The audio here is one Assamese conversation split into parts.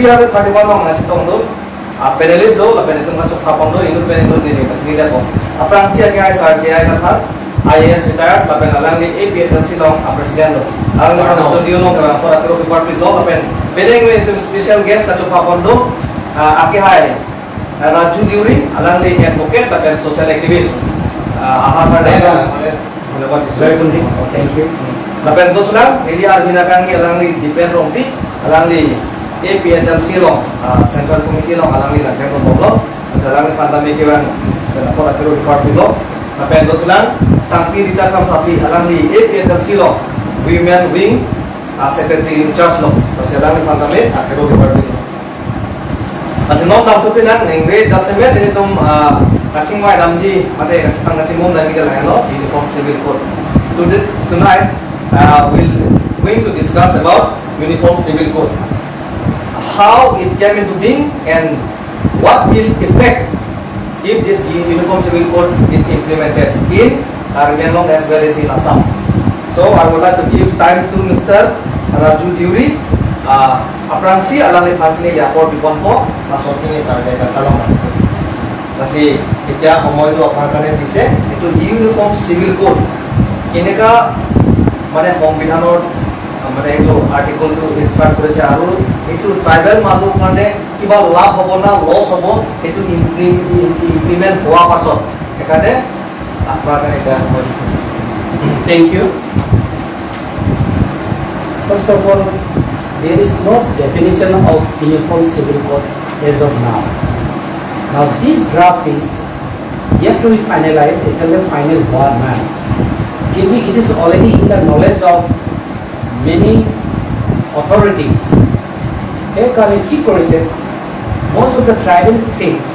EPI-331 long na chitong do panelist do la panel tungka chokha pon do inu panel do ni pachini da ko aprang sia ke SRJI ka tha IAS retired la panel lang ni APHLC long president do ang na studio no ka for atro department do la pen pedeng with special guest ka chokha pon do ake hai Raju Diuri alang ni advocate la pen social activist aha par dega धन्यवाद very good thank you lapen do tulang ili armina kangi alang ni depend rompi alang ni EPI-331 long central committee long alang ni nakeng rombo alang ni pandemi kiwan lapor atero department do lapen do tulang sangpi dita kam sapi alang ni EPI-331 long women wing secretary in charge long alang ni pandemi atero department Masih mau tahu tu pinang, nengre jasemet ini tum kacing wai damji, mate kacing mom dan kita lain uniform civil code. Tonight we'll going to discuss about uniform civil code, how it came into being and what will affect if this uniform civil code is implemented in Karimanong as well as in Assam. So I would like to give time to Mr. Raju Diuri. Aprangsi alang ni pansini yakor di pompo masuk ini sarjana kalong kasi kita omoy itu apa kane dise itu uniform civil code ini ka মানে সংবিধানৰ মানে এইটো আৰ্টিকল টো ইনসাৰ্ট কৰিছে আৰু এইটো ট্ৰাইবেল মানুহ কাৰণে কিবা লাভ হ'ব না লছ হ'ব এইটো ইমপ্লিমেন্ট হোৱা পাছত একানে আপোনাৰ কাৰণে এটা মই দিছে Thank you. First of all, there is no definition of uniform civil code as of now. Now this draft is yet to be finalized. It will be final one man. It is already in the knowledge of many authorities. Most of the tribal states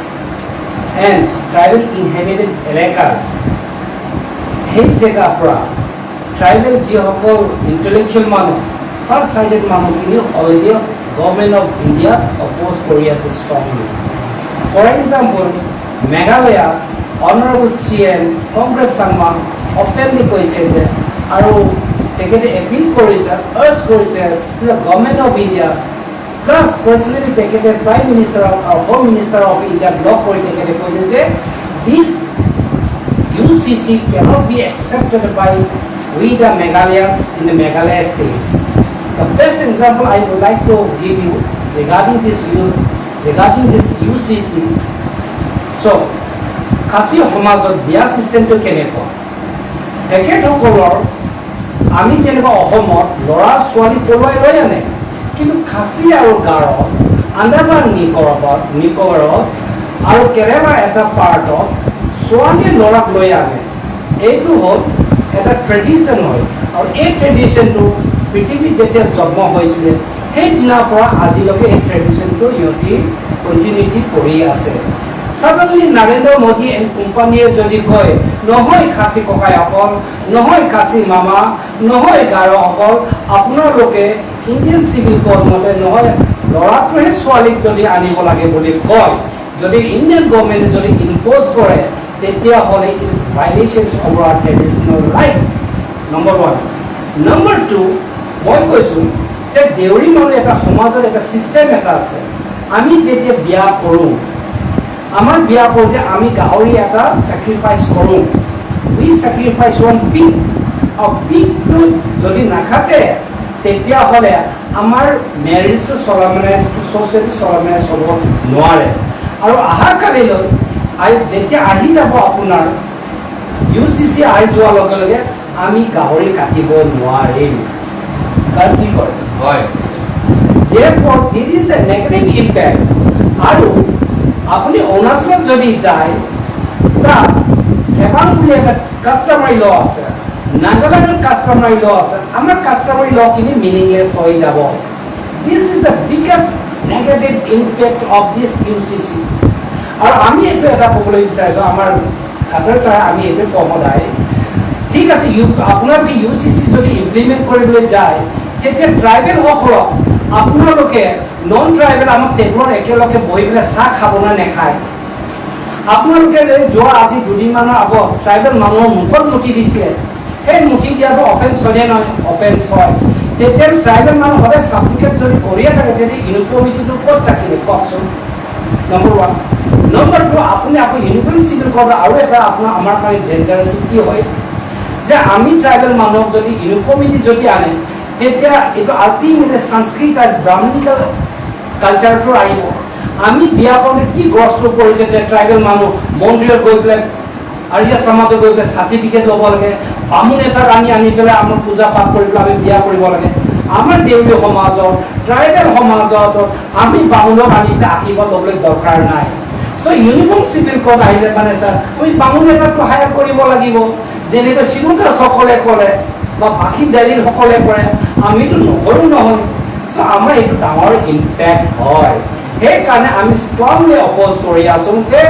and tribal inhabited areas, tribal intellectual মানুহ far-sighted মানুহ already government of India opposed Korea strongly. For example, Meghalaya, Honorable CM Congress Sangma openly কৈছে যে আৰু তেখেতে appeal কৰিছে urge কৰিছে to the government of India plus personally তেখেতে Prime Minister or Home Minister of India block কৰি তেখেতে কৈছে যে this UCC cannot be accepted by we the Meghalayans in the Meghalaya states. The best example I would like to give you regarding this UCC. So, Kasi Homazot biya system to keneko. তেখেতসকলৰ আমি যেনেকুৱা অসমত ল'ৰা ছোৱালী পঢ়ুৱাই লৈ আনে কিন্তু খাচী আৰু গাৰো আন্দামান নিকোবৰত আৰু কেৰেলাৰ এটা পাৰ্টত ছোৱালী ল'ৰাক লৈ আনে এইটো হ'ল এটা ট্ৰেডিশ্যন হয় আৰু এই ট্ৰেডিশ্যনটো পৃথিৱীত যেতিয়া জন্ম হৈছিলে সেই দিনাৰ পৰা আজিলৈকে এই ট্ৰেডিশ্যনটো ইহঁতি কণ্টিনিউটি কৰি আছে Suddenly Narendra Modi and company যদি কয় নহয় খাসি ককাই অকল নহয় খাসি মামা নহয় গাৰো অকল আপোনালোকে ইন্ডিয়ান সিভিল কোড মতে নহয় লৰাটোহে ছোৱালীক যদি আনিব লাগে বুলি কয় যদি ইন্ডিয়ান গভৰ্ণমেণ্ট যদি ইম্পোজ কৰে তেতিয়া হলে it is violations of our traditional right number 1 number 2 মই কৈছো যে দেউৰী মানুহ এটা সমাজৰ এটা সিস্টেম এটা আছে আমি যেতিয়া বিয়া কৰো আমাৰ বিয়া কৰতে আমি গাহৰি এটা স্যাক্রিফাইস করুম উই স্যাক্রিফাইস ওয়ান পিগ আর পিগটো যদি নাখাতে তেতিয়া হলে আমার ম্যারেজটো সলামানাইজ টু সোশ্যালি সলামানাইজ হ'ব নোৱাৰে আৰু আহা কালিলৈ যেতিয়া আহি যাব আপোনাৰ ইউসিসি আই যোৱাৰ লগে লগে আমি গাহৰি কাটিব নোৱাৰিম স্যাৰ কি কয় হয় therefore there is a negative impact আৰু আপনি অৰুণাচলত যদি যায় তাত এবাং বুলি একটা কাস্টমাৰী ল আছে নাগালেণ্ডৰ কাস্টমাৰী ল আছে আমাৰ কাস্টমাৰী ল কিনি মিনিংলেছ হৈ যাব this is the biggest negative impact of this UCC আৰু আমি এইটো এটা ক'বলৈ বিচাৰিছো আমাৰ খাতৰ ছাৰ আমি এইটো কমদাই ঠিক আছে আপোনাৰ কি ইউসিসি যদি ইমপ্লিমেন্ট কৰিবলৈ যায় তেতিয়া ট্ৰাইবেল সকলক আপোনালোকে নন ট্ৰাইবেল আমাক টেবুলত একেলগে বহি পেলাই চাহ খাব না নেখায় আপোনালোকে যোৱা আজি দুদিনমানৰ আগত ট্ৰাইবেল মানুহৰ মুখত মুঠি দিছিলে সেই মুঠি দিয়াটো অফেন্স হয় নে নহয় অফেন্স হয় তেতিয়া ট্ৰাইবেল মানুহ সদায় সাফিকেট যদি কৰিয়ে থাকে তেতিয়া ইউনিফৰ্মিটিটো ক'ত ৰাখিলে কওকচোন নম্বৰ 1 নম্বৰ 2 আপুনি আকৌ ইউনিফৰ্ম চিভিল কোড আৰু এটা আপোনাৰ আমাৰ কাৰণে ডেঞ্জাৰাছ কি হয় যে আমি ট্ৰাইবেল মানুহক যদি ইউনিফৰ্মিটি যদি আনে তেতিয়া এইটো আল্টিমেটলি সংস্কৃত আজ ব্ৰাহ্মণিকেল কালচাৰটো আহিব আমি বিয়া কৰোঁতে কি গ্ৰস্ত কৰিছে যে ট্ৰাইবেল মানুহ মন্দিৰত গৈ পেলাই আৰ্য সমাজত গৈ পেলাই চাৰ্টিফিকেট ল'ব লাগে বামুণ এটাক আনি পেলাই আমাৰ পূজা পাঠ কৰি পেলাই আমি বিয়া কৰিব লাগে আমাৰ দেউৰী সমাজত ট্ৰাইবেল সমাজত আমি বামুণক আনি পেলাই আশীৰ্বাদ ল'বলৈ দৰকাৰ নাই চ' ইউনিফৰ্ম চিভিল কোড আহিলে মানে ছাৰ আমি বামুণ এটাকটো হায়াৰ কৰিব লাগিব যেনেকৈ চিগুনকাছসকলে কৰে বা বাকী দালিলসকলে কৰে আমিতো নকৰোঁ নহয় চ' আমাৰ এইটো ডাঙৰ ইম্পেক্ট হয় সেইকাৰণে আমি ষ্ট্ৰংলি অপ'জ কৰি আছোঁ যে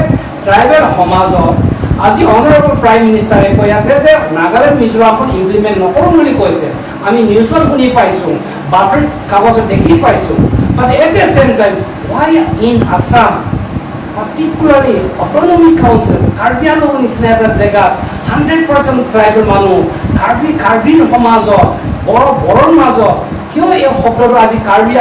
ট্ৰাইবেল সমাজত আজি অনাৰেবল প্ৰাইম মিনিষ্টাৰে কৈ আছে যে নাগালেণ্ড মিজোৰামখন ইমপ্লিমেণ্ট নকৰোঁ বুলি কৈছে আমি নিউজত শুনি পাইছোঁ বাতৰি কাগজত দেখি পাইছোঁ but at the same time why in Assam particularly autonomic council Karbi Anglong নিচিনা এটা জেগাত 100% ট্ৰাইবেল মানুহ কাৰ্বিৰ সমাজত বড়োৰ মাজত কিয় এই শব্দটো আজি কাৰ্বি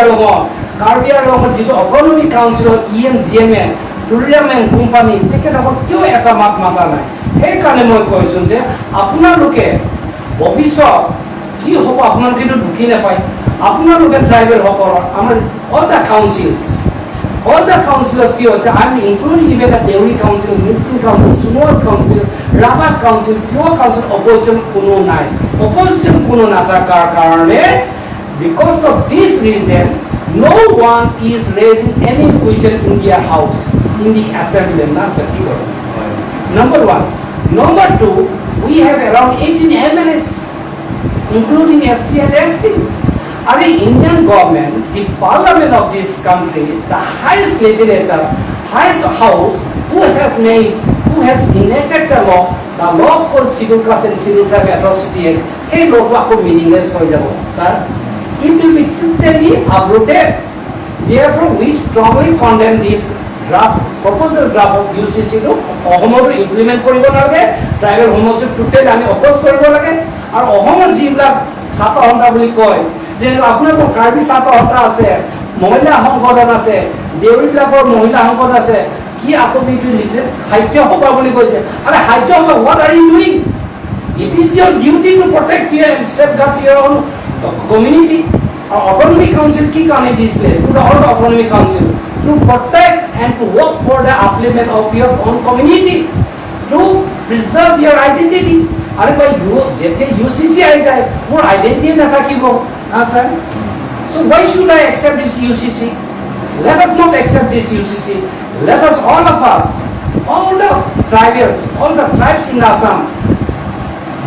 আংলঙত যিটো অটোনমিক কাউন্সিলত ENGMN টুৰিজম কোম্পানী তেখেতসকল কিয় এটা মাত মাতা নাই সেইকাৰণে মই কৈছোঁ যে আপোনালোকে ভৱিষ্যত কি হ'ব আপোনালোকেতো দুখী নাপায় আপোনালোকে ট্ৰাইবেলসকলৰ আমাৰ all the councillors কি হৈছে I'm including even the Deuri Council, Missing Council, Sumo Council, Rama Council, Pure Council, opposition কোনো নাই opposition কোনো নাথাকাৰ কাৰণে because of this reason no one is raising any question in their house in the assembly na circular number 1 number 2 we have around 18 MLAs including SC and ST and the Indian government, the parliament of this country, the highest legislature, highest house, who has enacted the law called Scheduled Caste and Scheduled Tribe Atrocity Act, hey, law to meaningless for example, sir. It will be totally uprooted. Therefore, we strongly condemn this proposal draft of UCC to Ohomor implement koribo lage, tribal homosexual totally ami oppose koribo lage, and Ohomor jibla sata honda boli koi. যে আপোনালোকৰ কাৰ্বি ছাত্ৰ হতা আছে মহিলা সংগঠন আছে দেউৰীবিলাকৰ মহিলা সংগঠন আছে কি আকবিটো লিখেছ সাহিত্য সভা বুলি কৈছে আৰে Sahitya Sabha what are you doing it is your duty to protect your and safeguard your own community আৰু অটোনমিক কাউন্সিল কি কাৰণে দিছিলে to the all autonomic council to protect and to work for the upliftment of your own community to preserve your identity আৰু বাই যেতিয়া UCC আহি যায় মোৰ আইডেণ্টিটি নাথাকিব sir. So why should I accept this UCC? Let us not accept this UCC. Let us, all of us, all the tribals, all the tribes in Assam,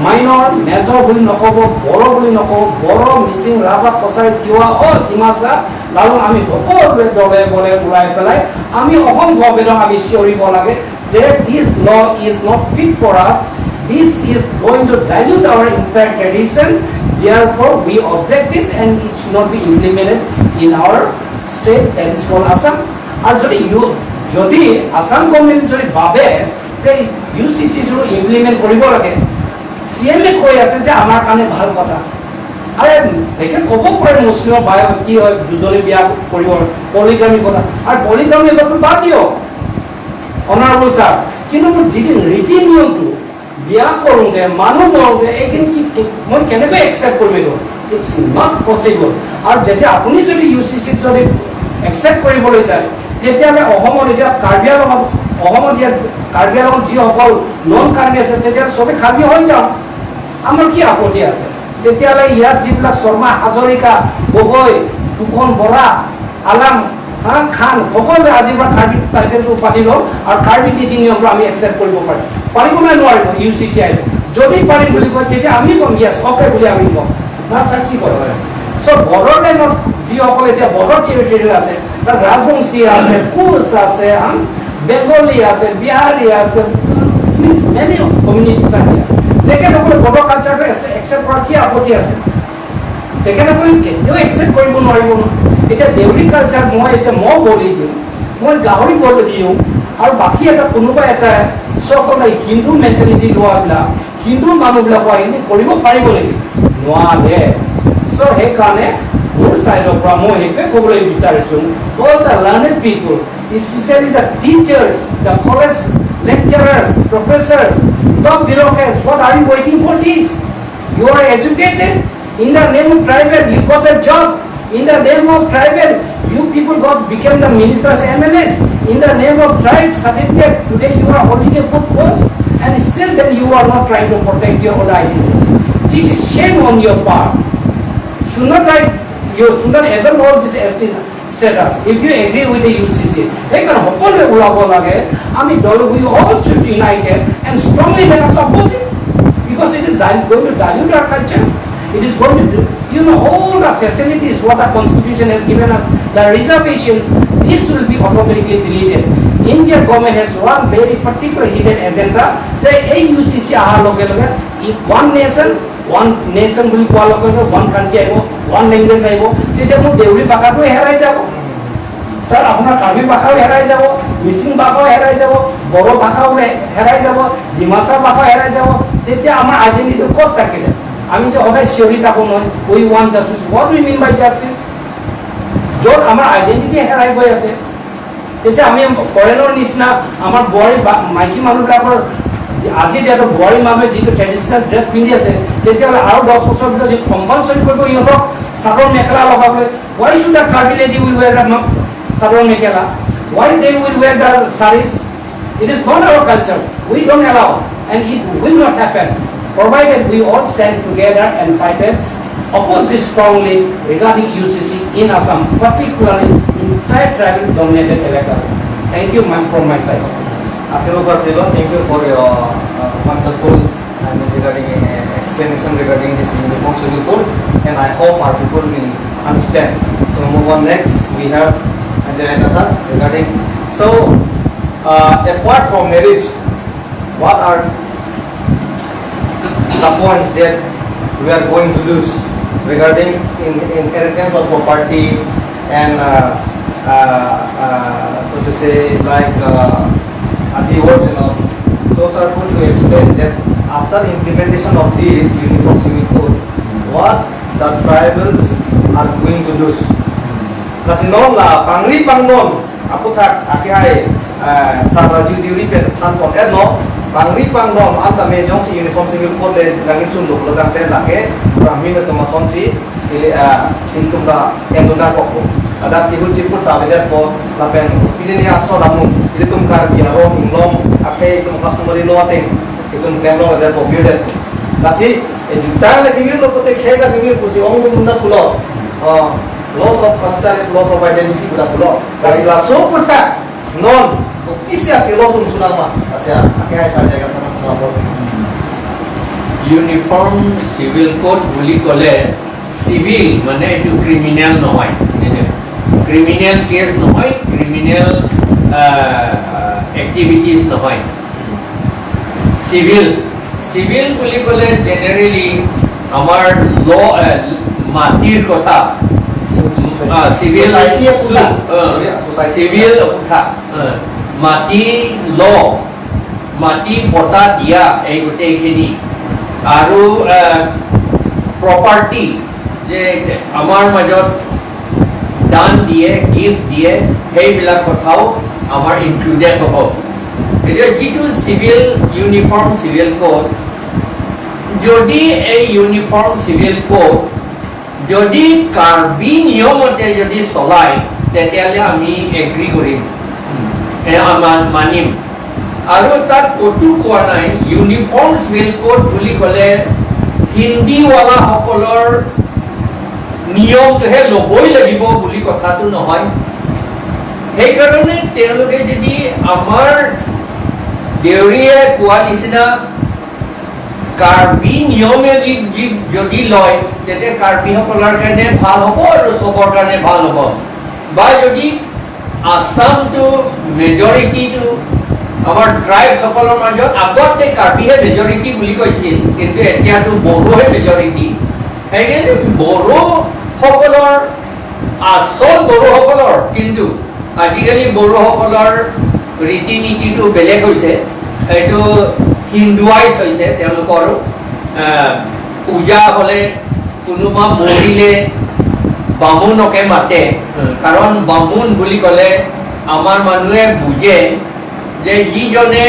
minor, major boli nokobo, boro boli nokobo, boro, missing, Rafa, Kosai, Tiwa, or Timasa, lalu ami hokor dole bole bulai pelai, ami ohom government ami siori bolage, that this law is not fit for us. This is going to dilute our impact tradition. Therefore, we object this and it should not be implemented in our state, that is called Assam. And যদি Assam government যদি ভাবে যে UCC should implement কৰিব লাগে CM কৈ আছে যে আমাৰ কাৰণে ভাল কথা আৰে দেখে ক'ব পাৰে মুছলিমৰ ভাই কি হয় দুজনে বিয়া কৰিব পলিগামী কথা আৰু পলিগামী এবাৰ বাদ দিও অনাৰেবল স্যাৰ কিন্তু যিটো ৰীতি নিয়মটো বিয়া কৰোঁতে মানুহ মৰোঁতে এইখিনি কি মই কেনেকৈ একচেপ্ট কৰিম ইটছ নট পচিবল আৰু যেতিয়া আপুনি যদি UCC যদি একচেপ্ট কৰিবলৈ যায় তেতিয়াহ'লে অসমত এতিয়া কাৰ্বি আংলঙত যিসকল নন কাৰ্বি আছে তেতিয়া চবে কাৰ্বি হৈ যাওঁ আমাৰ কি আপত্তি আছে তেতিয়াহ'লে ইয়াত যিবিলাক শৰ্মা হাজৰিকা গগৈ ফুকন বৰা আলাম খান সকলোৱে আজিৰ পৰা কাৰ্বি টাইটেলটো পাতি লওঁ আৰু কাৰ্বি নীতি নিয়মটো আমি একচেপ্ট কৰিব পাৰিব নে নোৱাৰিব UCC আহিব যদি পাৰিম বুলি কয় তেতিয়া আমি কম ইয়াছ অ'কে বুলি আমি কম না ছাৰ কি কৰে চ' বড়োলেণ্ডত যিসকল এতিয়া বড়ো টেৰিটৰি আছে তাত ৰাজবংশী আছে কোচ আছে বেংগলী আছে বিহাৰী আছে মেনি কমিউনিটিজ আছে তেখেতসকলে বড়ো কালচাৰটো একচেপ্ট কৰা কি আপত্তি আছে তেখেতসকলে কেতিয়াও একচেপ্ট কৰিব নোৱাৰিব এতিয়া দেউৰী কালচাৰ মই বলি দিওঁ মই গাহৰি বলি দিওঁ আৰু বাকী এটা কোনোবা এটা সকলে হিন্দু মেণ্টেলিটি লোৱাবিলাক হিন্দু মানুহবিলাক হিন্দু কৰিব পাৰিব নেকি নোৱাৰে চ' So hey kane মোৰ side পৰা মই হেপে ক'বলৈ বিচাৰিছো all the learned people, especially the teachers, the college lecturers, professors, top bureaucrats, what are you waiting for this? You are educated. In the name of tribal, you got a job. In the name of tribal, you people became the ministers, MLAs. In the name of tribe certificate, today you are holding a good post, and still then you are not trying to protect your own identity. This is shame on your part. You should not ever hold this ST status. If you agree with the UCC, they can hopefully we all should be united and strongly let us oppose it, because it is going to dilute our culture. It is going to do, all the facilities what the constitution has given us, the reservations, this will be automatically deleted. Indian government has one very particular hidden agenda. The UCC one nation will qualify, one country, one language, Deuri Bakato Herajabo. Sir, Abuna Kabi Bakao Herajabo, Missing Bako Herajabo, Boro Bakao Herajabo, Dimasa Bako Herajabo, Tete Ama identity to court packet. I mean, we want justice. What do we mean by justice? Jor Amar identity Herai Boyase. Tete Ami foreigner Nisna, Amar Bori Mikey Manukapur. আজি যে বোৱাৰী মানুহে যিটো ট্ৰেডিশ্যনেল ড্ৰেছ পিন্ধি আছে তেতিয়াহ'লে আৰু 10 বছৰ ভিতৰত যদি কম্পালচৰি কৰিব ইহঁতক চাদৰ মেখেলা লগাবলৈ why should a Karbi lady will wear a chador mekhela why they will wear the saris? It is not our culture. We don't allow, and it will not happen provided we all stand together and fight it, oppose this strongly regarding UCC in Assam, particularly in tribal dominated areas. Thank you from my side. Thank you for your wonderful and regarding explanation regarding this uniform civil code, and I hope our people will understand. So move on next. We have Ajay Natha regarding. So apart from marriage, what are the points that we are going to lose regarding inheritance of property and so to say like. Divorce and all. So sir, could you explain that after implementation of this uniform civil code, what the tribals are going to lose? Kasi noon la pangri pangnon aputak akihay saraju diuri pen tanpon no pangri pangnon alta medjong si uniform civil code le langit sunduk legang te lake brahmin to mason si intumda enduna kokko ada cibut tabeder ko lapen ini aso namun itum kar biaro inglom akai itum customary no ating itum kemlo ada ko biudet kasi juta le bibir lo pote khega bibir kusi ong munda kulo loss of culture is loss of identity kuda kulo kasi la so puta non ko kitya ke loss untunama kasi akai sa jaga tama sama bol uniform civil code বুলি কলে civil মানে এটো ক্রিমিনাল নহয় criminal case নহয় criminal activities নহয় civil বুলি কলে জেনাৰেলি আমাৰ ল মাটিৰ কথা civil কথা মাটি ল মাটি পটা দিয়া এই গোটেইখিনি আৰু প্ৰপাৰ্টি যে আমাৰ মাজত দান দিয়ে গিফ্ট দিয়ে সেইবিলাক কথাও আমাৰ ইনক্লুডেড হ'ব এতিয়া যিটো চিভিল ইউনিফৰ্ম চিভিল কোড যদি এই ইউনিফৰ্ম চিভিল কোড যদি কাৰ্বি নিয়মতে যদি চলায় তেতিয়াহ'লে আমি এগ্ৰি কৰিম মানিম আৰু তাত ক'তো কোৱা নাই ইউনিফৰ্ম চিভিল কোড বুলি ক'লে হিন্দীৱালাসকলৰ নিয়মটোহে ল'বই লাগিব বুলি কথাটো নহয় সেইকাৰণে তেওঁলোকে যদি আমাৰ দেউৰীয়ে কোৱা নিচিনা কাৰ্বি নিয়মে যদি লয় তেতিয়া কাৰ্বিসকলৰ কাৰণে ভাল হ'ব আৰু চবৰ কাৰণে ভাল হ'ব বা যদি আসামটো মেজৰিটিটো আমাৰ ট্ৰাইবসকলৰ মাজত আগতে কাৰ্বিহে মেজৰিটি বুলি কৈছিল কিন্তু এতিয়াতো বড়োহে মেজৰিটি সেইকাৰণে বড়োসকলৰ আচল বড়োসকলৰ কিন্তু আজিকালি বড়োসকলৰ ৰীতি নীতিটো বেলেগ হৈছে এইটো হিন্দুৱাইজ হৈছে তেওঁলোকৰ পূজা হ'লে কোনোবা মৰিলে বামুণকে মাতে, কাৰণ বামুণ বুলি ক'লে আমাৰ মানুহে বুজে যে যিজনে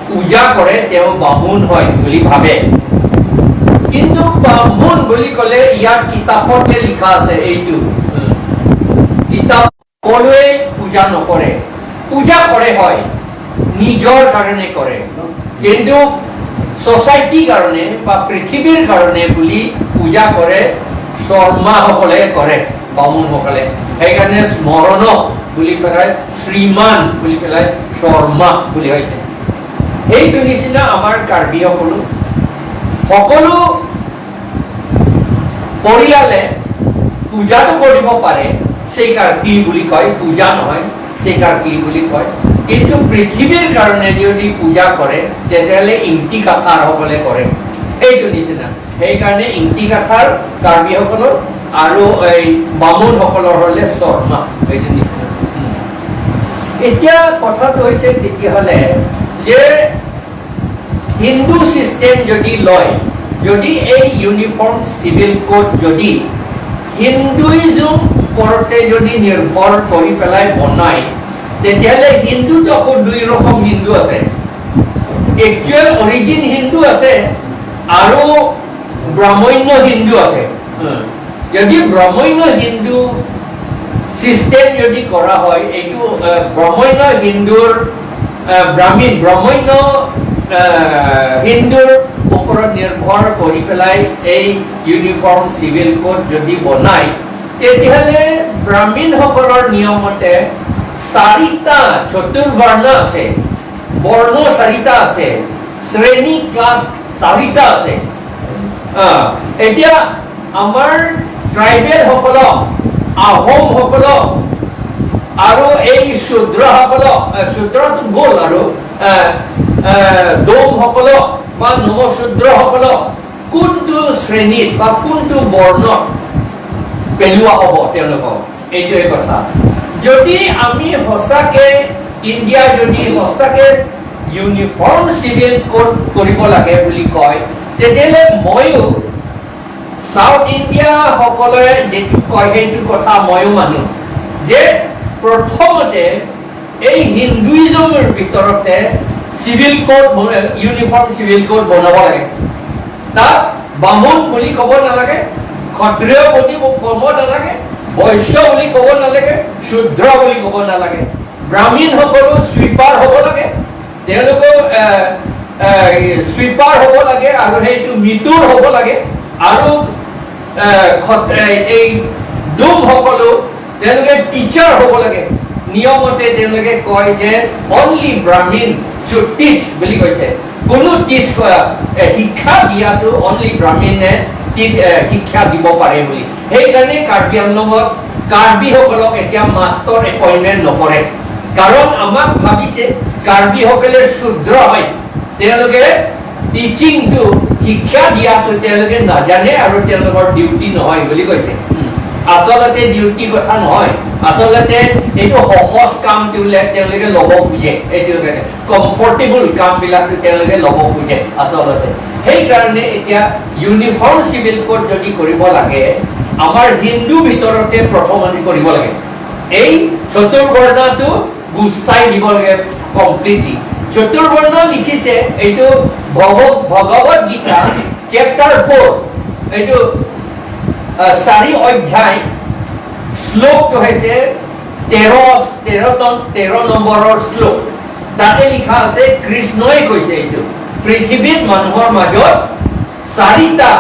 পূজা কৰে তেওঁ বামুণ হয় বুলি ভাবে। কিন্তু বামুণ বুলি ক'লে ইয়াৰ কিতাপতে লিখা আছে এইটো, কিতাপ সকলোৱে পূজা নকৰে, পূজা কৰে হয় নিজৰ কাৰণে কৰে, কিন্তু সোসাইটিৰ কাৰণে বা পৃথিৱীৰ কাৰণে বুলি পূজা কৰে শৰ্মাসকলে কৰে, বামুণসকলে। সেইকাৰণে স্মৰণ বুলি পেলাই শ্ৰীমান বুলি পেলাই শৰ্মা বুলি হৈছে। সেইটো নিচিনা আমাৰ কাৰ্বিসকলো সকলো পৰিয়ালে পূজাটো কৰিব পাৰে, সেইকাৰ্কি বুলি কয়, পূজা নহয় সেইকাৰ্কি বুলি কয়। কিন্তু পৃথিৱীৰ কাৰণে যদি পূজা কৰে তেতিয়াহ'লে ইংতি কাথাৰ সকলে কৰে, সেইটো নিচিনা। সেইকাৰণে ইংতি কাথাৰ কাৰ্বিসকলৰ আৰু এই বামুণসকলৰ হ'লে শৰ্মা, সেইটো নিচিনা। এতিয়া কথাটো হৈছে তেতিয়াহ'লে যে হিন্দু চিষ্টেম যদি লয়, যদি এই ইউনিফৰ্ম চিভিল কোড যদি হিন্দুইজম ওপৰতে যদি নিৰ্ভৰ কৰি পেলাই বনায়, তেতিয়াহ'লে হিন্দুত আকৌ দুই ৰকম হিন্দু আছে। একচুৱেল অৰিজিন হিন্দু আছে আৰু ব্ৰাহ্মণ্য হিন্দু আছে। যদি ব্ৰাহ্মণ্য হিন্দু চিষ্টেম যদি কৰা হয়, এইটো ব্ৰাহ্মণ্য হিন্দুৰ ব্ৰাহ্মণ্য হিন্দুৰ ওপৰত নিৰ্ভৰ কৰি পেলাই এই ইউনিফৰ্ম চিভিল কোড যদি বনায়, তেতিয়াহ'লে ব্ৰাহ্মণসকলৰ নিয়মতে 4টা চতুৰ্বৰ্ণ আছে, বৰ্ণ 4টা আছে, শ্ৰেণী ক্লাছ 4টা আছে। এতিয়া আমাৰ ট্ৰাইবেল সকলক, আহোম সকলক আৰু এই শূদ্ৰসকলক, শূদ্ৰটো গ'ল, আৰু দোম সকলক বা নৱশূদ্ৰসকলক কোনটো শ্ৰেণীত বা কোনটো বৰ্ণত পেলোৱা হ'ব তেওঁলোকক, এইটোৱে কথা। যদি আমি সঁচাকে ইণ্ডিয়া যদি সঁচাকে ইউনিফৰ্ম চিভিল কোড কৰিব লাগে বুলি কয়, তেতিয়াহ'লে ময়ো সাউথ ইণ্ডিয়া সকলে যেটো কয় সেইটো কথা ময়ো মানো যে প্ৰথমতে এই হিন্দুইজমৰ ভিতৰতে civil code, uniform civil code বনাব লাগে। তাত বামুণ বুলি ক'ব নালাগে, ক্ষত্ৰিয় বুলি ক'ব নালাগে, বৈশ্য বুলি ক'ব নালাগে, শূদ্ৰ বুলি ক'ব নালাগে। ব্ৰাহ্মণ সকলো স্বীপাৰ হ'ব লাগে, তেওঁলোকে স্বীপাৰ হ'ব লাগে আৰু সেইটো মিতুৰ হ'ব লাগে। আৰু এই দোম সকলো তেওঁলোকে টিচাৰ হ'ব লাগে। নিয়মতে তেওঁলোকে কয় যে অনলি ব্ৰাহ্মণ should teach বুলি কৈছে, কোনো টিচ শিক্ষা দিয়াটো অনলি ব্ৰাহ্মণে শিক্ষা দিব পাৰে বুলি। সেইকাৰণে কাৰ্বি আংলঙত কাৰ্বিসকলক এতিয়া মাষ্টৰ এপইণ্টমেণ্ট নকৰে, কাৰণ আমাক ভাবিছে কাৰ্বিসকলে শুদ্ৰ হয়, তেওঁলোকে টিচিংটো শিক্ষা দিয়াটো তেওঁলোকে নাজানে আৰু তেওঁলোকৰ ডিউটি নহয় বুলি কৈছে। আচলতে ডিউটি কথা নহয়, আচলতে এইটো সহজ কাম তেওঁলোকে ল'ব খোজে, এইটো কমফৰ্টেবল কামবিলাকটো তেওঁলোকে ল'ব খোজে আচলতে। সেইকাৰণে এতিয়া ইউনিফৰ্ম চিভিল কোড যদি কৰিব লাগে, আমাৰ হিন্দু ভিতৰতে প্ৰথমতে কৰিব লাগে। এই চতুৰ্বৰ্ণটো গুচাই দিব লাগে কমপ্লিটলি। চতুৰ্বৰ্ণ লিখিছে এইটো ভগৱত গীতা চেপ্টাৰ 4, এইটো 4 অধ্যায়, শ্লোকটো হৈছে 13 নম্বৰৰ শ্লোক। তাতে লিখা আছে, কৃষ্ণই কৈছে এইটো পৃথিৱীত মানুহৰ মাজত 4টা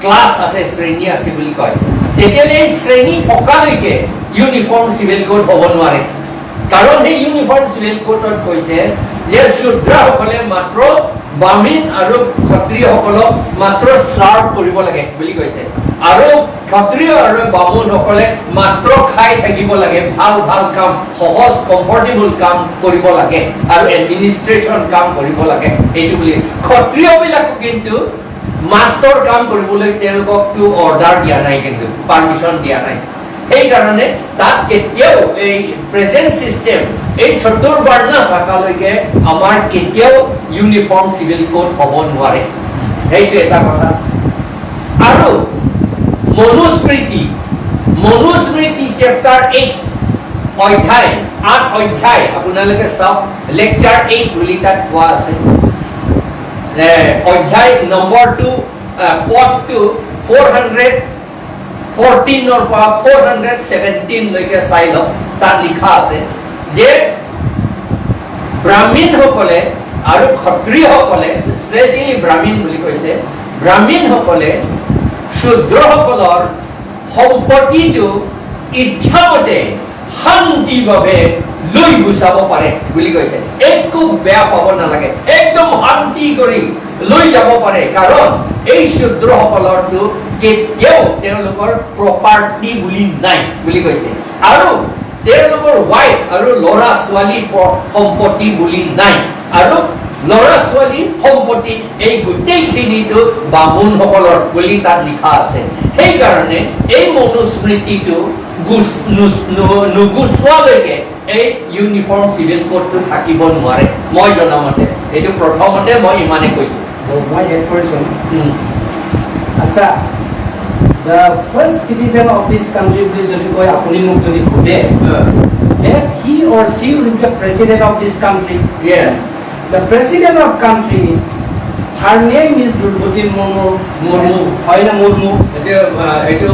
ক্লাছ আছে, শ্ৰেণী আছে বুলি কয়। তেতিয়াহ'লে এই শ্ৰেণী থকালৈকে ইউনিফৰ্ম চিভিল কোড হ'ব নোৱাৰে, কাৰণ সেই ইউনিফৰ্ম চিভিল কোডত কৈছে যে শূদ্ৰসকলে মাত্ৰ ব্ৰাহ্মণ আৰু ক্ষত্ৰিয়সকলক মাত্ৰ চাৰ্ভ কৰিব লাগে বুলি কৈছে, আৰু ক্ষত্ৰিয় আৰু বামুণসকলে মাত্ৰ খাই থাকিব লাগে, ভাল ভাল কাম, সহজ কমফৰ্টেবল কাম কৰিব লাগে আৰু এডমিনিষ্ট্ৰেশ্যন কাম কৰিব লাগে, এইটো বুলি। ক্ষত্ৰিয়বিলাকো কিন্তু মাষ্টৰ কাম কৰিবলৈ তেওঁলোককতো অৰ্ডাৰ দিয়া নাই, কিন্তু পাৰ্মিশ্যন দিয়া নাই। সেইকাৰণে তাত কেতিয়াও এই প্ৰেজেণ্ট চিষ্টেম, এই চতুৰ্বৰ্ণ থকালৈকে আমাৰ কেতিয়াও ইউনিফৰ্ম চিভিল কোড হ'ব নোৱাৰে, সেইটো এটা কথা। আৰু মনুস্মৃতি চেপ্টাৰ 8 অধ্যায় 8 অধ্যায় আপোনালোকে চাওক লেকচাৰ 8 বুলি তাত কোৱা আছে অধ্যায় নম্বৰ 2 পদটো 414 ৰ পৰা 417 লৈকে চাই লওক তাত লিখা আছে যে ব্ৰাহ্মণসকলে আৰু ক্ষত্ৰিয়সকলে স্পেচিয়েলি ব্ৰাহ্মণ বুলি কৈছে ব্ৰাহ্মণসকলে শূদ্ৰসকলৰ সম্পত্তিটো ইচ্ছামতে শান্তিভাৱে লৈ গুচাব পাৰে বুলি কৈছে একো বেয়া পাব নালাগে একদম শান্তি কৰি লৈ যাব পাৰে কাৰণ এই শূদ্ৰসকলৰটো কেতিয়াও তেওঁলোকৰ প্ৰপাৰ্টি বুলি নাই বুলি কৈছে আৰু তেওঁলোকৰ ৱাইফ আৰু ল'ৰা ছোৱালী সম্পত্তি বুলি নাই আৰু ল'ৰা ছোৱালী সম্পত্তি এই গোটেইখিনিটো বামুণসকলৰ বুলি তাত লিখা আছে সেইকাৰণে এই মনুস্মৃতিটো নুগুচোৱালৈকে এই ইউনিফৰ্ম চিভিল কোডটো থাকিব নোৱাৰে মই জনামতে এইটো প্ৰথমতে মই ইমানে কৈছো মই এড কৰিছোঁ আচ্ছা the first citizen of this country বুলি যদি কয় আপুনি মোক যদি সোধে that he or she will be the president of this country yeah the president of country her name is Drupadi Murmu হয় না মুরমু এইটো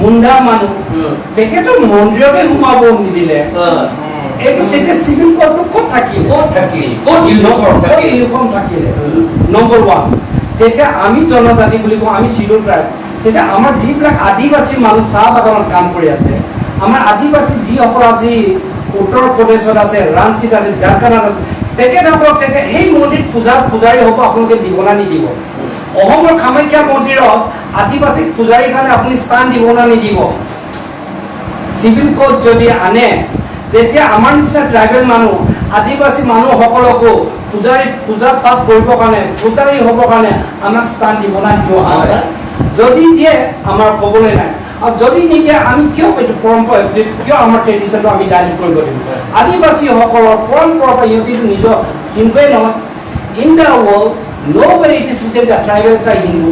মুণ্ডা মানুহ তেখেতৰ মন্দিৰতে সোমাব নিদিলে এইটো তেতিয়া চিভিল কোডটো ক'ত থাকিল ইউনিফৰ্ম থাকিলে নম্বৰ 1 তেতিয়া আমি জনজাতি বুলি কওঁ আমি শিডিউল ট্ৰাইব তেতিয়া আমাৰ যিবিলাক আদিবাসী মানুহ চাহ বাগানত কাম কৰি আছে আমাৰ আদিবাসী যিসকল আজি উত্তৰ প্ৰদেশত আছে ৰাঞ্চিত আছে ঝাৰখণ্ডত আছে তেখেতসকলক সেই মন্দিৰ পূজাৰী হ'ব আপোনালোকে দিব না নিদিব অসমৰ কামাখ্যা মন্দিৰত আদিবাসী পূজাৰীৰ কাৰণে আপুনি স্থান দিব না নিদিব চিভিল কোড যদি আনে যেতিয়া আমাৰ নিচিনা ট্ৰাইবেল মানুহ আদিবাসী মানুহসকলকো পূজা পাঠ কৰিবৰ কাৰণে পূজাৰী হ'বৰ কাৰণে আমাক স্থান দিব না দিব আছে যদি দিয়ে আমাৰ ক'বলৈ নাই আৰু যদি নিদিয়ে আমি কিয় এইটো পৰম্পৰা কিয় আমাৰ ট্ৰেডিশ্যনটো আমি ডাইলেট কৰিব লাগিব আদিবাসীসকলৰ পৰম্পৰা ইহঁতিটো নিজৰ হিন্দুৱে নহয় in the world nobody it is written that tribals are Hindu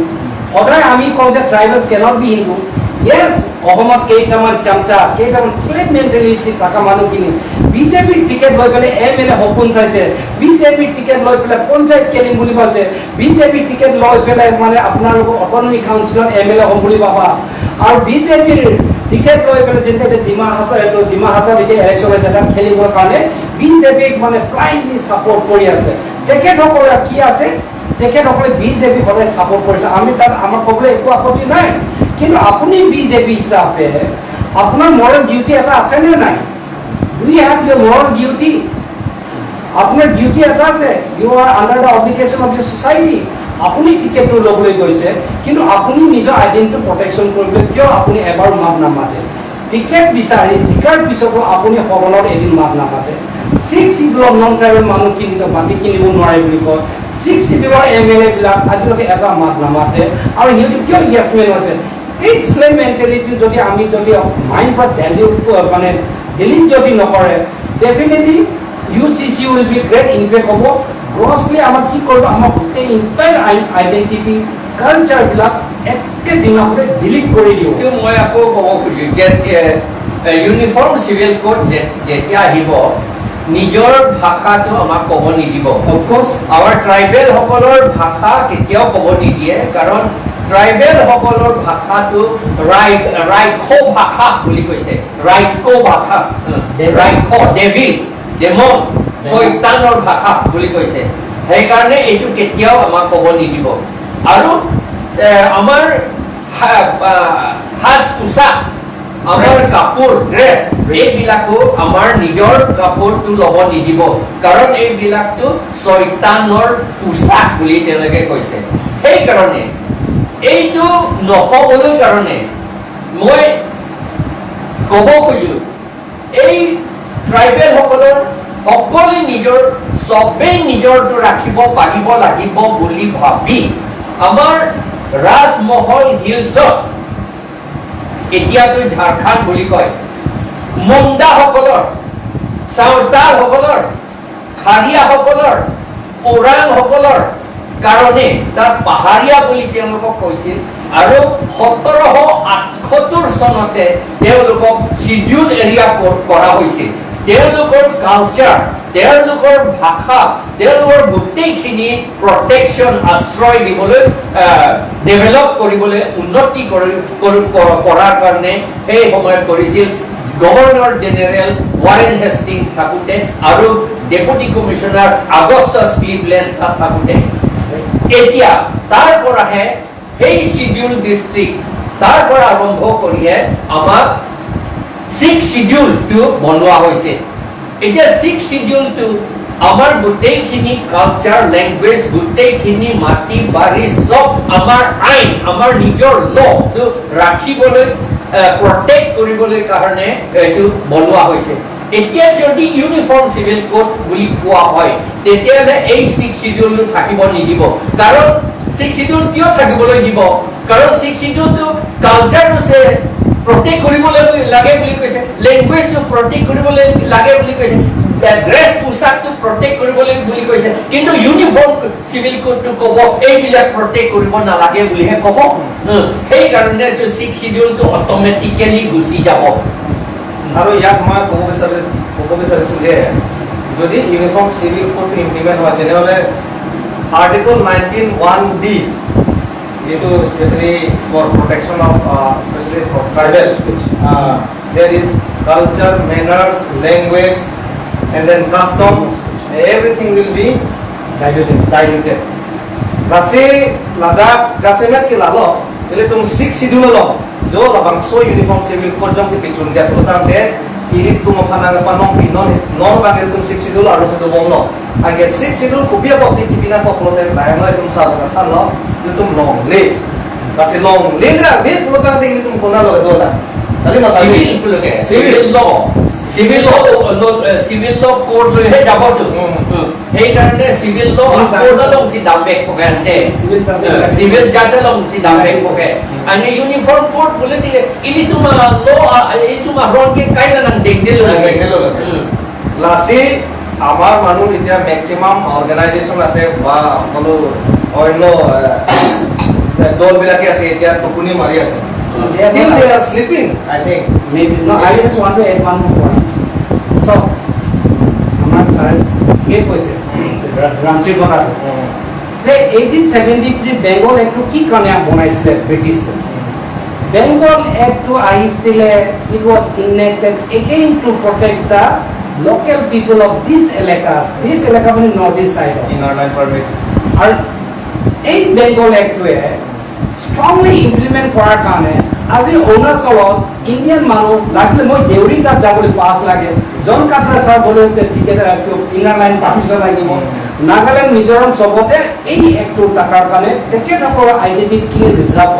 সদায় আমি কওঁ যে tribals cannot be Hindu yes অসমত কেইটামান চামচা কেইটামান স্লেভ মেণ্টেলিটি থকা মানুহখিনি বিজেপিৰ টিকেট লৈ পেলাই এমএলএ সপোন চাইছে বিজেপিৰ টিকেট লৈ পেলাই পঞ্চায়ত খেলিম বুলি ভাবিছে বিজেপিৰ টিকেট লৈ পেলাই মানে আপোনালোকৰ অটনমি কাউন্সিলত এমএলএ হ'ম বুলি ভাবা আৰু বিজেপিৰ টিকেট লৈ পেলাই যেতিয়া ডিমা হাছাৰ এতিয়া ইলেকশ্যন হৈছে তাত খেলিবৰ কাৰণে বিজেপিক মানে ব্লাইণ্ডলি ছাপৰ্ট কৰি আছে তেখেতসকলৰ কি আছে তেখেতসকলে বিজেপি সদায় ছাপৰ্ট কৰিছে আমি তাত আমাৰ ক'বলৈ একো আপত্তি নাই কিন্তু আপুনি বিজেপি হিচাপে আপোনাৰ মৰেল ডিউটি এটা আছেনে নাই do you have your moral duty আপোনাৰ ডিউটি এটা আছে you are under the obligation of your society আপুনি টিকেটটো ল'বলৈ গৈছে কিন্তু আপুনি নিজৰ আইডেণ্টিটি প্ৰটেকশ্যন কৰিবলৈ কিয় আপুনি এবাৰ মাত নামাতে টিকেট বিচাৰি জিকাৰ পিছতো আপুনি সদনত এদিন মাত নামাতে 6 চিভিলৰ নন ট্ৰাইবেল মানুহখিনি মাটি কিনিব নোৱাৰে বুলি কয় 6 চিভিলৰ এমএলএ বিলাক আজিলৈকে এটা মাত নামাতে আৰু সিহঁতে কিয় ইয়েছমেন হৈছে এই স্লেভ মেণ্টেলিটি যদি আমি যদি মাইণ্ড পৰা ভেলিউ মানে ডিলিট যদি নকৰে definitely UCC will be great impact হ'ব গ্ৰছলি আমাক কি কৰিব আমাৰ গোটেই ইণ্টায়াৰ আইডেণ্টিটি কালচাৰবিলাক একেদিনতে ডিলিট কৰি দিওঁ মই আকৌ ক'ব খুজিছোঁ যে ইউনিফৰ্ম চিভিল কোড যেতিয়া আহিব নিজৰ ভাষাটো আমাক ক'ব নিদিব অফক'ৰ্ছ আমাৰ ট্ৰাইবেলসকলৰ ভাষা কেতিয়াও ক'ব নিদিয়ে কাৰণ ট্ৰাইবেলসকলৰ ভাষাটো ৰাইখো ভাষা বুলি কৈছে ৰাইখো ভাষা ৰাইখো ডেভিল ডেমন শৈতানৰ ভাষা বুলি কৈছে সেইকাৰণে এইটো কেতিয়াও আমাক ক'ব নিদিব আৰু আমাৰ সাজ পোছাক আমাৰ কাপোৰ ড্ৰেছ এইবিলাকো আমাৰ নিজৰ কাপোৰটো ল'ব নিদিব কাৰণ এইবিলাকটো শৈতানৰ পোছাক বুলি তেওঁলোকে কৈছে সেইকাৰণে এইটো নহ'বলৈ কাৰণে মই ক'ব খোজো এই ট্ৰাইবেলসকলৰ সকলোৱে চবেই নিজৰটো ৰাখিব পাৰিব লাগিব বুলি ভাবি আমাৰ ৰাজমহল হিলছত এতিয়াতো ঝাৰখণ্ড বুলি কয় মুণ্ডাসকলৰ চাওতালসকলৰ খাৰিয়াসকলৰ ওৰাংসকলৰ কাৰণে তাত পাহাৰীয়া বুলি তেওঁলোকক কৈছিল আৰু 1778 চনতে তেওঁলোকক শিডিউল এৰিয়া কৰা হৈছিল তেওঁলোকৰ কালচাৰ তেওঁলোকৰ ভাষা তেওঁলোকৰ গোটেইখিনি প্ৰটেকশ্যন আশ্ৰয় দিবলৈ ডেভেলপ কৰিবলৈ উন্নতি কৰাৰ কাৰণে সেই সময়ত কৰিছিল গভৰ্ণৰ জেনেৰেল ৱাৰেন হেষ্টিংছ থাকোঁতে আৰু ডেপুটি কমিশনাৰ আগস্টাছ ক্লিভলেণ্ড থাকোঁতে এতিয়া তাৰ পৰাহে সেই শিডিউল ডিষ্ট্ৰিক্ট তাৰ পৰা আৰম্ভ কৰিহে আমাক 6 শিডিউলটো বনোৱা হৈছে এতিয়া 6 শিডিউলটো আমাৰ গোটেইখিনি কালচাৰ লেংগুৱেজ গোটেইখিনি মাটি বাৰী সব আমাৰ আইন আমাৰ নিজৰ লটো ৰাখিবলৈ প্ৰটেক্ট কৰিবলৈ কাৰণে এইটো বনোৱা হৈছে এতিয়া যদি ইউনিফৰ্ম সিভিল কোড বুলি কোৱা হয় তেতিয়াহ'লে এই 6 শিডিউলটো থাকিব নিদিব কাৰণ 6 শিডিউল কিয় থাকিবলৈ দিব কাৰণ 6 শিডিউলটো কালচাৰটো প্ৰটেক্ট কৰিবলৈ লাগে বুলি কৈছে লেংগুৱেজটো প্ৰটেক্ট কৰিবলৈ লাগে বুলি কৈছে ড্ৰেছ পোছাকটো প্ৰটেক্ট কৰিবলৈ বুলি কৈছে কিন্তু ইউনিফৰ্ম সিভিল কোডটো ক'ব এইবিলাক প্ৰটেক্ট কৰিব নালাগে বুলিহে ক'ব সেই কাৰণে 6 শিডিউলটো অট'মেটিকেলি গুচি যাব আৰু ইয়াত মই ক'ব বিচাৰিছোঁ যে যদি ইউনিফৰ্ম সিভিল কোড ইমপ্লিমেণ্ট হয় তেনেহ'লে আৰ্টিকল 19(1)(d) যেটো specially for protection of specially for tribals which there is culture manners language and then customs everything will be diluted वैसे लद्दाख जैसे में कि लालो पहले तुम 6 शेड्यूल लो जो लबंग सो यूनिफॉर्म सिविल कोड जंग से पिचुन दिया तो तार दे इरी तुम अपना नगपा नॉन की नॉन बागे तुम 6 शेड्यूल आरो से तो बोंगलो आगे 6 शेड्यूल को भी पॉसी की बिना पकड़ो ते बायंग तुम साथ रखा लो जो तुम लॉन्ग ले वैसे लॉन्ग ले ला वे पुलोता दे तुम कोना लो दोला खाली मसाली सिविल पुलोगे सिविल लॉ कोड লৈ হে যাব তো এই কাৰণে সিভিল লॉ কোড লং সি দামবেক পকে আছে সিভিল জাজ লং সি দামবেক পকে आणि ইউনিফর্ম কোড বলে দিলে ইলি তোমা ল এই তোমা রনকে কাইলা নাম দেখ দিল লাসি আমাৰ মানুহ এতিয়া ম্যাক্সিমাম অৰ্গানাইজেশন আছে বা কোনো অন্য দল বিলাকে আছে এতিয়া টুকুনি মাৰি আছে still they are sleeping I think maybe no I just want to add one more point so আমার স্যার কে কইছে রাঞ্চির কথা যে 1873 বেঙ্গল এক্ট কি কানে বনাইছিল ব্রিটিশ বেঙ্গল এক্ট আহিছিলে it was enacted again to protect the local people of this এলাকা মানে north east side inner line permit আর এই বেঙ্গল এক্টে strongly implement কৰাৰ কাৰণে আজি অৰুণাচলত ইণ্ডিয়ান মানুহ লাগিলে মই দেউৰী তাত যাবলৈ পাছ লাগে জন কাটৰা ছাৰ বলে টিকেট ইনাৰ লাইন পাৰ্টিশন লাগিব নাগালেণ্ড মিজোৰাম চবতে এই এক্টৰ টাকাৰ কাৰণে তেখেতসকলৰ আইডেন্টিটি ৰিজাৰ্ভ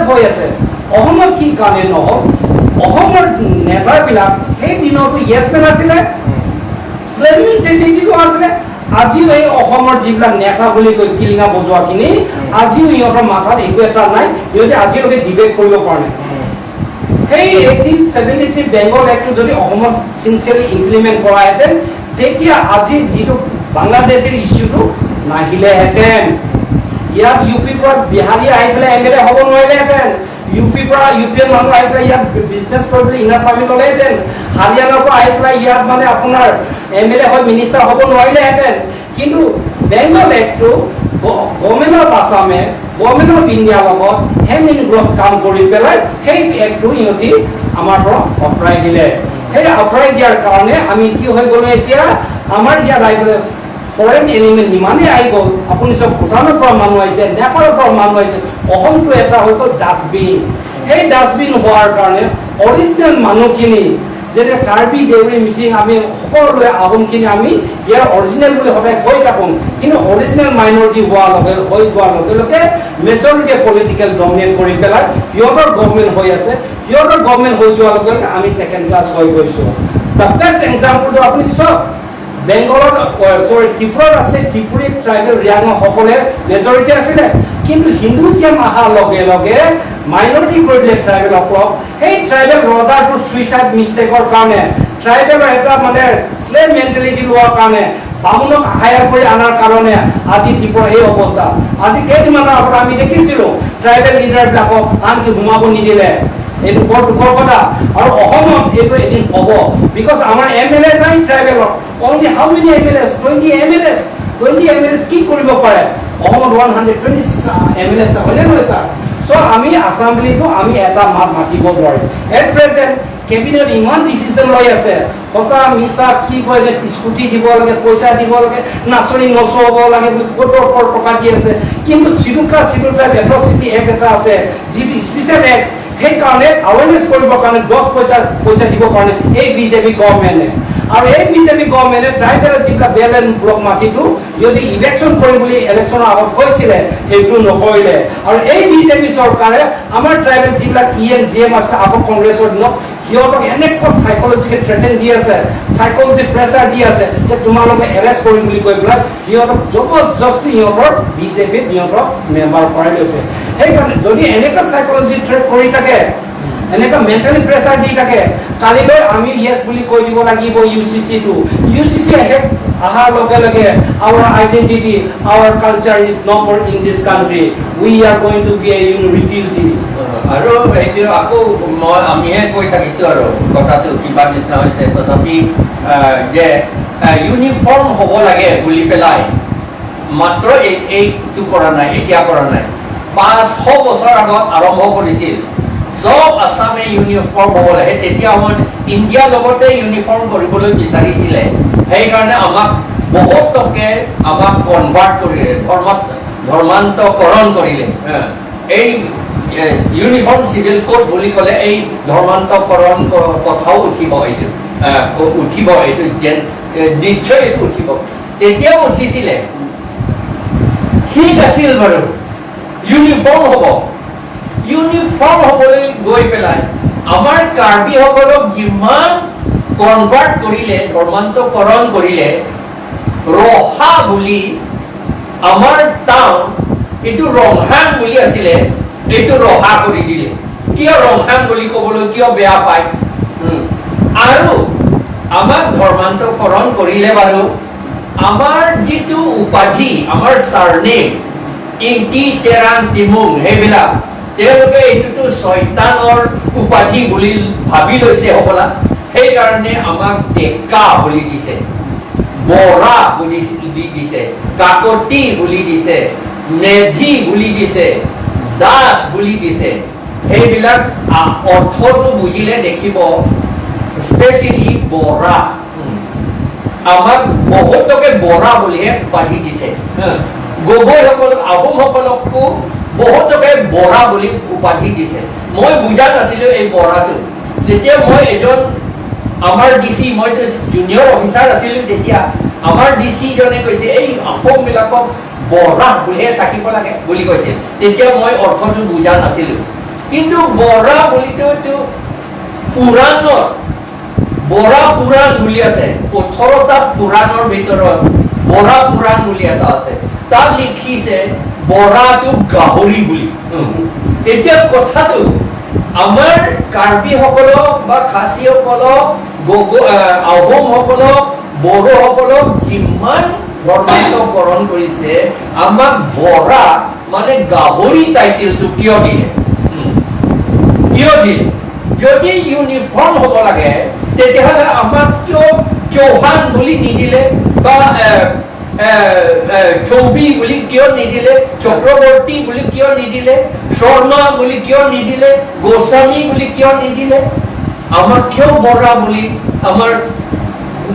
হৈ আছে অসমৰ কি কাৰণে নহ'ল অসমৰ নেতাবিলাক সেই দিনতো ইয়েছ মেন আছিলে শ্লেভ মেণ্টেলিটিও আছিলে আজিও এই অসমৰ যিবিলাক নেতা বুলি কৈ কিলিঙা বজোৱাখিনি আজিও ইহঁতৰ মাথাত একো এটা নাই ইহঁতে আজিলৈকে ডিবেট কৰিব পৰা নাই সেই 1873 বেংগল এক্ট যদি অসমত সিনচিয়াৰলি ইমপ্লিমেণ্ট কৰাহেঁতেন তেতিয়া আজি যিটো বাংলাদেশৰ ইস্যুটো নাহিলেহেঁতেন ইয়াত ইউপিৰ পৰা বিহাৰী আহি পেলাই এমএলএ হ'ব নোৱাৰিলেহেঁতেন ইউপিৰ মানুহ আহি পেলাই ইয়াত বিজনেছ কৰিবলৈ ইনাৰ পাৰ্মিট ল'লেহেঁতেন হাৰিয়ানাৰ পৰা আহি পেলাই ইয়াত মানে আপোনাৰ এমএলএ হৈ মিনিষ্টাৰ হ'ব নোৱাৰিলেহেঁতেন কিন্তু বেংগল এক্টটো গভৰ্ণমেণ্ট অফ আছামে গভৰ্ণমেণ্ট অফ ইণ্ডিয়াৰ লগত হেণ্ড ইন গ্লভ কাম কৰি পেলাই সেই এক্টটো ইহঁতি আমাৰ পৰা আঁতৰাই দিলে সেই আঁতৰাই দিয়াৰ কাৰণে আমি কি হৈ গ'লো এতিয়া আমাৰ ইয়াত আহি পেলাই ফৰেন এলিমেণ্ট ইমানেই আহি গ'ল আপুনি চব ভূটানৰ পৰা মানুহ আহিছে নেপালৰ পৰা মানুহ আহিছে অসমটো এটা হৈ গ'ল ডাষ্টবিন সেই ডাষ্টবিন হোৱাৰ কাৰণে অৰিজিনেল মানুহখিনি যেনে কাৰ্বি দেউৰী মিচিং আমি সকলোৱে আহোমখিনি আমি ইয়াৰ অৰিজিনেল বুলি সদায় কৈ থাকোঁ কিন্তু অৰিজিনেল মাইনৰিটি হৈ যোৱাৰ লগে লগে মেজৰিটিয়ে পলিটিকেল ডমিনেট কৰি পেলাই সিহঁতৰ গভৰ্ণমেণ্ট হৈ আছে সিহঁতৰ গভৰ্ণমেণ্ট হৈ যোৱাৰ লগে লগে আমি ছেকেণ্ড ক্লাছ হৈ গৈছোঁ দ্য বেষ্ট এক্সাম্পলটো আপুনি চাওক বেংগলত ত্ৰিপুৰাত আছিলে ত্ৰিপুৰী ট্ৰাইবেল ৰিয়াংসকলে মেজৰিটি আছিলে কিন্তু হিন্দুজিয়াম অহাৰ লগে লগে মাইনৰিটি কৰি দিলে ট্ৰাইবেলসকলক সেই ট্ৰাইবেল ৰজাৰটো চুইচাইড মিষ্টেকৰ কাৰণে ট্ৰাইবেলৰ এটা মানে শ্লেভ মেণ্টেলিটি লোৱাৰ কাৰণে বামুণক হায়াৰ কৰি আনাৰ কাৰণে আজি ত্ৰিপুৰা এই অৱস্থা। আজি কেইদিনমানৰ আগত আমি দেখিছিলোঁ ট্ৰাইবেল লিডাৰবিলাকক আনকি সোমাব নিদিলে। এইটো বৰ দুখৰ কথা। আৰু অসমত এইটো এদিন হ'ব, বিকজ আমাৰ MLA নাই ট্ৰাইবেলৰ। অনলি হাউ মেনি MLAs? 20 MLAs। 20 MLAs কি কৰিব পাৰে? অসমত 126 MLAs হয়নে নহয় ছাৰ? চ' আমি আছাম্বলিটো আমি এটা মাত মাতিব নোৱাৰিম। এট প্ৰেজেণ্ট কেবিনেট ইমান ডিচিশ্যন লৈ আছে, সঁচা মিছা কি কয় যে স্কুটি দিব লাগে, পইচা দিব লাগে, নাচনি নচুৱাব লাগে বুলি ক'ৰ টকা দি আছে। কিন্তু চিডুল ট্ৰাইব এট্ৰচিটি এক্ট এটা আছে, যিটো স্পেচিয়েল এক্ট, সেইকাৰণে আৱেৰনেছ কৰিবৰ কাৰণে 10 পইচা দিবৰ কাৰণে এই বিজেপি গভৰ্ণমেণ্টে। আৰু এই বিজেপি গভৰ্ণমেণ্টে ট্ৰাইবেলৰ যিবিলাক বেল এণ্ড ব্লক মাটিটো যদি ইলেকশ্যন কৰিম বুলি ইলেকশ্যনৰ আগত কৈছিলে, সেইটো নকৰিলে। আৰু এই বিজেপি চৰকাৰে আমাৰ ট্ৰাইবেল যিবিলাক EN GM আছে আগৰ কংগ্ৰেছৰ দিনত, সিহঁতক এনেকুৱা চাইকলজিকেল থ্ৰেটেন দি আছে, চাইকলজি প্ৰেছাৰ দি আছে যে তোমালোকে এৰেষ্ট কৰিম বুলি কৈ পেলাই সিহঁতক জবৰদস্তি সিহঁতৰ বিজেপিত সিহঁতক মেম্বাৰ কৰাই লৈছে। সেইকাৰণে যদি এনেকুৱা চাইকলজি থ্ৰেট কৰি থাকে, এনেকুৱা মেণ্টেলি প্ৰেছাৰ দি থাকে, কালিলৈ আমি ইয়েছ বুলি কৈ দিব লাগিব UCC-টো। UCC অহাৰ লগে লগে our identity, our culture is no more in this country. We are going to be a refugee. আৰু এইটো আকৌ আমিহে কৈ থাকিছোঁ আৰু কথাটো কিবা নিচিনা হৈছে। তথাপি যে ইউনিফৰ্ম হ'ব লাগে বুলি পেলাই মাত্ৰ এইটো কৰা নাই, এতিয়া কৰা নাই। 500 বছৰ আগত আৰম্ভ কৰিছিল চব আছামে ইউনিফৰ্ম হ'ব লাগে। তেতিয়া সময়ত ইণ্ডিয়াৰ লগতে ইউনিফৰ্ম কৰিবলৈ বিচাৰিছিলে। সেইকাৰণে আমাক বহুতকে আমাক কনভাৰ্ট কৰিলে, ধৰ্মান্তকৰণ কৰিলে। এই ইউনিফৰ্ম চিভিল কোড বুলি ক'লে এই ধৰ্মান্তকৰণ কথাও উঠিব, এইটো যেন নিশ্চয় এইটো উঠিব। তেতিয়াও উঠিছিলে, ঠিক আছিল বাৰু, ইউনিফৰ্ম হ'ব। ইউনিফৰ্ম হ'বলৈ গৈ পেলাই আমাৰ কাৰ্বিসকলক যিমান কনভাৰ্ট কৰিলে, ধৰ্মান্তকৰণ কৰিলে, ৰহা বুলি আমাৰ টাউন এইটো ৰংহাং বুলি আছিলে, এইটো ৰহা কৰি দিলে। কিয় ৰংহাং বুলি ক'বলৈ কিয় বেয়া পায়? আৰু আমাক ধৰ্মান্তকৰণ কৰিলে বাৰু আমাৰ যিটো উপাধি, আমাৰ চাৰনেম ইংটি তেৰাং টিমুং, সেইবিলাক তেওঁলোকে এইটোতো ছয়তানৰ উপাধি বুলি ভাবি লৈছে হ'বলা। সেইকাৰণে আমাক ডেকা বুলি দিছে, বৰা বুলি দিছে, কাকতি বুলি দিছে, মেধি বুলি দিছে, দাস বুলি দিছে। সেইবিলাক অৰ্থটো বুজিলে দেখিব, স্পেচিয়েলি বৰা। আমাক বহুতকে বৰা বুলিহে উপাধি দিছে। গগৈসকলক, আহোমসকলকো বহুতকে বৰা বুলি উপাধি দিছে। মই বুজা নাছিলো এই বৰাটো। যেতিয়া মই এজন আমাৰ DC, মইতো জুনিয়ৰ অফিচাৰ আছিলো তেতিয়া, আমাৰ DC জনে কৈছে এই অসমবিলাকক বৰা বুলিহে থাকিব লাগে বুলি কৈছে। তেতিয়া মই অৰ্থটো বুজা নাছিলো। কিন্তু বৰা বুলিতো পুৰাণৰ, বৰা পুৰাণ বুলি আছে, 18টা পুৰাণৰ ভিতৰত বৰা পুৰাণ বুলি এটা আছে। তাত লিখিছে বৰাটো গাহৰি বুলি। এতিয়া কথাটো আমাৰ কাৰ্বিসকলক বা খাচীসকলক, আহোমসকলক, বড়োসকলক যিমান ধৰ্মান্তকৰণ কৰিছে, আমাক বৰা মানে গাহৰি টাইটেলটো কিয় দিলে? যদি ইউনিফৰ্ম হ'ব লাগে তেতিয়াহ'লে আমাক কিয় চৌহান বুলি নিদিলে, বা চৌবি বুলি কিয় নিদিলে, চক্ৰৱৰ্তী বুলি কিয় নিদিলে, শৰ্মা বুলি কিয় নিদিলে, গোস্বামী বুলি কিয় নিদিলে? আমাক কিয় বৰা বুলি, আমাৰ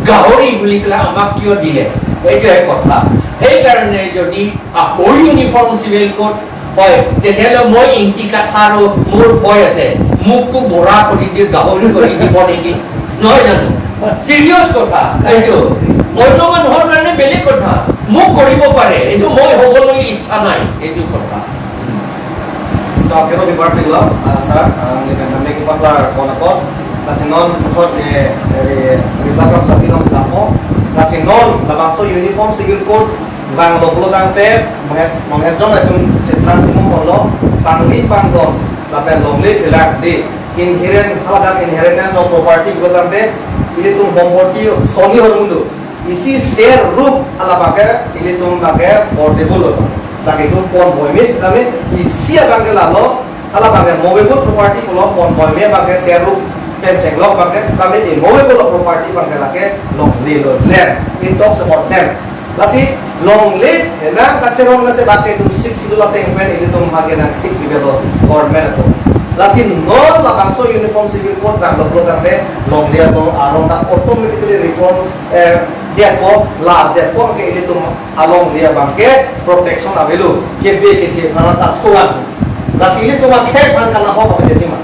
গাহৰি বুলি পেলাই আমাক কিয় দিলে? এইটোহে কথা। সেইকাৰণে যদি আকৌ ইউনিফৰ্ম চিভিল কোড হয়, তেতিয়াহ'লে মই ইংটি কাঠা আৰু মোৰ ভয় আছে, মোকো বৰা কৰি দিয়ে, গাহৰি কৰি দিব নেকি? নহয় জানো? চিৰিয়াছ কথা এইটো। অন্য মানুহৰ কাৰণে বেলেগ কথা, মোক কৰিব পাৰে, এইটো মই হ'বলৈ ইচ্ছা নাই, এইটো কথা। Então, aqui no Departamento de Law, Sar, também que para com a cor, mas não mejor que el Departamento sabe não se dá bom, mas não la langsung uniform civil code bang lo puluh tangte mengejon itu cetran semua polo pangli pangdom la pen longli filak di inherent haladak inheritance of property ko tangte ini tu property soni hor mundu isi share room ala bage ili tum bage portable bage kum pon boimis kami isi bage lalo ala bage movable property pulo pon boime bage share room pen senglok bage kami in movable property bage lake long lead land it talks about them lasi long lead na kacheron kache bage tum 6 kilo teng pen ili tum bage na thik bibelo government to lasi non la bangso uniform civil code bang lo tambe long lead no arong ta automatically reform dia ko la dia ko ke ili tum along dia bangke protection avelu ke be ke je phana ta thuan lasi ili tum khe ban kana ho ba je ma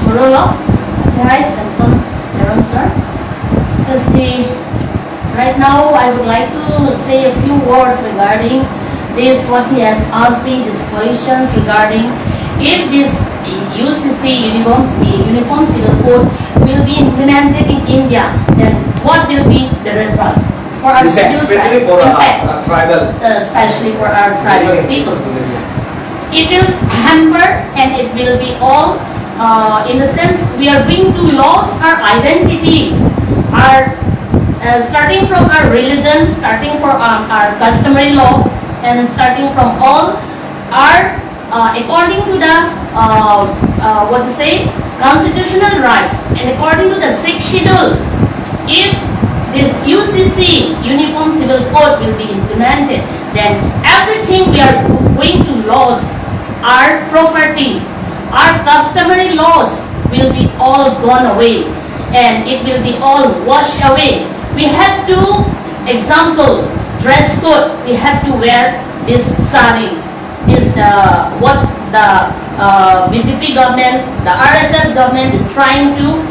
Chorolo hi Samson Aaron sir as the right now I would like to say a few words regarding this what he has asked me these questions regarding if this UCC uniform civil code will be implemented in India, then what will be the result for our scheduled especially for tribals, especially for our tribal people? It will hamper and it will be all in the sense we are going to lose our identity, our starting from our religion, starting from our customary law, and starting from all our according to the what to say constitutional rights and according to the 6th schedule. If this UCC uniform civil code will be implemented, then everything we are going to lose, our property, our customary laws will be all gone away and it will be all washed away. We have to example dress code, we have to wear this sari, this what the BJP government, the RSS government is trying to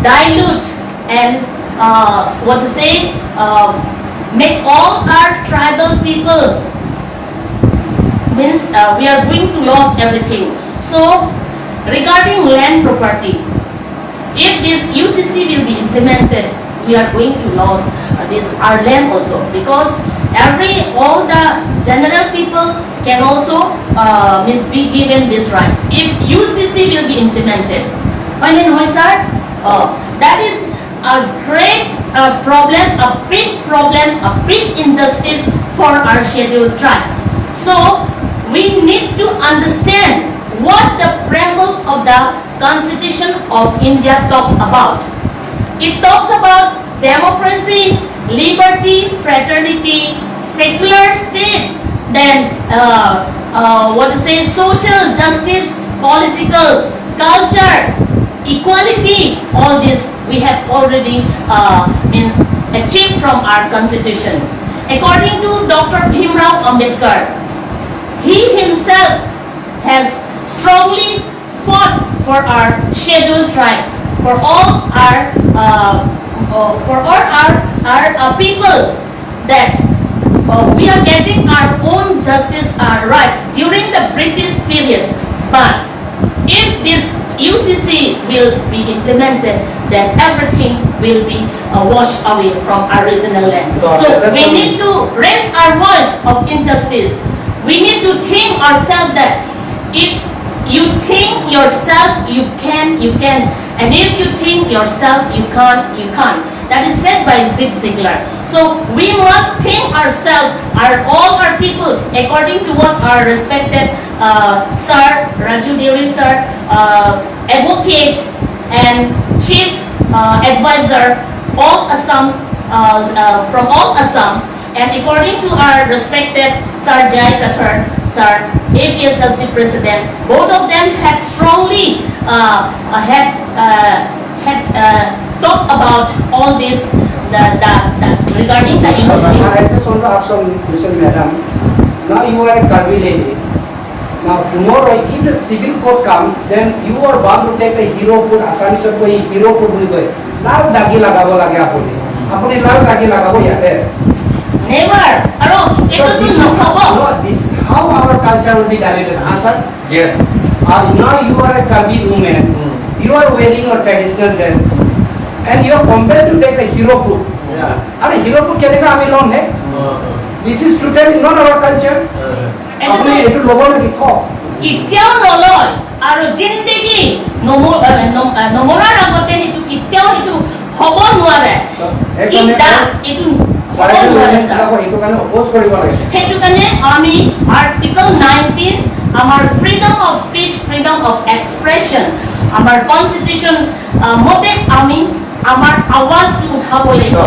dilute and what to say make all our tribal people means we are going to lose everything. So regarding land property, if this UCC will be implemented, we are going to lose this our land also, because all the general people can also means be given these rights if UCC will be implemented. That is a great problem, a big injustice for our scheduled tribe. So we need to understand what the preamble of the Constitution of India talks about. It talks about democracy, liberty, fraternity, secular state, then what to say, social justice, political, culture, equality. All this we have already means achieved from our constitution. According to Dr. Bhimrao Ambedkar, he himself has strongly fought for our scheduled tribe, for all our people, that we are getting our own justice, our rights during the British period. But if this UCC will be implemented, then everything will be washed away from our original land. So we need to raise our voice of injustice. We need to think ourselves that if you think yourself you can, and if you think yourself you can't. That is said by Zig Ziglar. So we must think ourselves, all our people, according to what our respected Sir Raju Deori sir, advocate and chief advisor, all Assam, from all Assam, and according to our respected Sir Jai Kathar, Sir APSLC President, both of them had strongly talked about all this regarding the UCC. I just want to ask some question, madam. Now you are a Karbi lady. Now tomorrow, if the civil code comes, then you are bound to take a hero code. Assamese को ये hero code बोली कोई लाल दागी लगावो लगे आपने. आपने लाल दागी लगावो याते. Never. अरो ये तो तुम समझो. This is how our culture will be diluted. Answer. Yes. Now you are a Karbi woman. You are wearing your traditional dress, and you are compelled to take a hero code. Yeah. अरे hero code क्या लेगा हमें लोन है? This is totally not our culture. आपने ये तो लोगों ने दिखाओ. कित्याव नलय आरो जिंदगी नमरार আগতে हेतु कित्याव हेतु এইটো সেইটো কাৰণে অপ'জ কৰিব লাগে। সেইটো কাৰণে আমি আৰ্টিকল 19 আমাৰ freedom of speech, freedom of expression, আমাৰ কনষ্টিটিউশ্যন মতে আমি আমাৰ আৱাজটো উঠাব লাগিব।